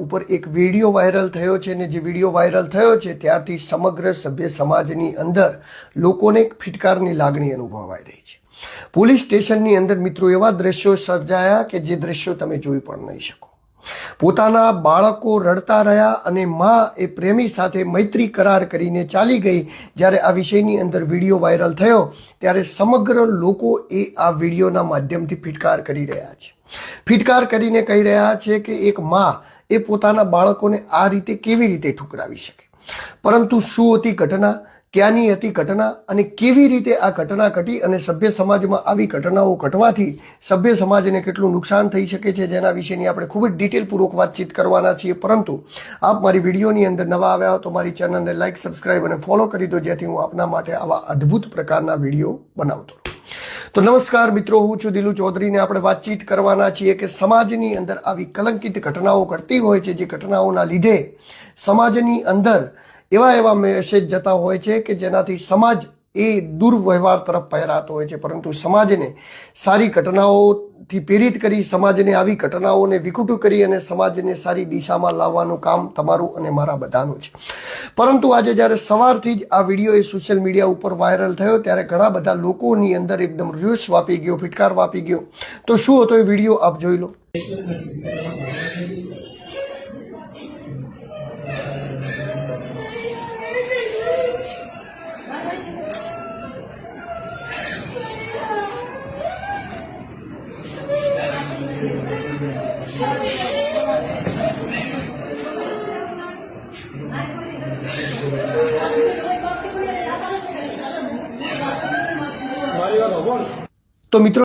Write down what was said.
ઉપર એક video viral થયો છે અને જે વિડીયો વાયરલ થયો છે ત્યારથી સમગ્ર સભ્ય સમાજની અંદર લોકોને એક ફિટકારની લાગણી અનુભવાઈ રહી છે। પોલીસ સ્ટેશનની અંદર મિત્રો એવા દ્રશ્યો સર્જાયા કે જે દ્રશ્યો તમે જોઈ પણ નહીં શકો। પોતાના બાળકો રડતા રહ્યા અને માં એ પ્રેમી સાથે મૈત્રી કરાર કરીને ચાલી ગઈ। જ્યારે આ વિષયની અંદર વિડીયો વાયરલ થયો ત્યારે સમગ્ર લોકો એ આ વિડીયોના માધ્યમથી ફિટકાર કરી રહ્યા છે। ફિટકાર કરીને કહી રહ્યા છે કે એક માં એ પોતાના બાળકોને આ રીતે કેવી રીતે ઠુકરાવી શકે, પરંતુ શું હતી ઘટના, ક્યાંની હતી ઘટના અને કેવી રીતે આ ઘટના ઘટી અને સભ્ય સમાજમાં આવી ઘટનાઓ ઘટવાથી સભ્ય સમાજને કેટલું નુકસાન થઈ શકે છે, જેના વિશેની આપણે ખૂબ જ ડિટેલપૂર્વક વાતચીત કરવાના છીએ। પરંતુ આપ મારી વિડીયોની અંદર નવા આવ્યા હો તો મારી ચેનલને લાઇક, સબસ્ક્રાઇબ અને ફોલો કરી દો, જેથી હું આપના માટે આવા અદ્ભુત પ્રકારના વિડીયો બનાવતો રહું। તો નમસ્કાર મિત્રો, હું છું દિલુ ચૌધરીને આપણે વાતચીત કરવાના છીએ કે સમાજની અંદર આવી કલંકિત ઘટનાઓ ઘટતી હોય છે, જે ઘટનાઓના લીધે સમાજની અંદર એવા મેસેજ જતા હોય છે કે જેનાથી સમાજ એ દુર્વ્યવહાર તરફ પહેરાતો હોય છે। પરંતુ સમાજને સારી ઘટનાઓથી પ્રેરિત કરી, સમાજને આવી ઘટનાઓને વિખૂટું કરી અને સમાજને સારી દિશામાં લાવવાનું કામ તમારું અને મારા બધાનું છે। પરંતુ આજે જ્યારે સવારથી જ આ વિડીયો એ સોશિયલ મીડિયા ઉપર વાયરલ થયો ત્યારે ઘણા બધા લોકોની અંદર એકદમ રોષ વાપી ગયો, ફિટકાર વાપી ગયો। તો શું હતો એ વિડીયો આપ જોઈ લો। તો મિત્રો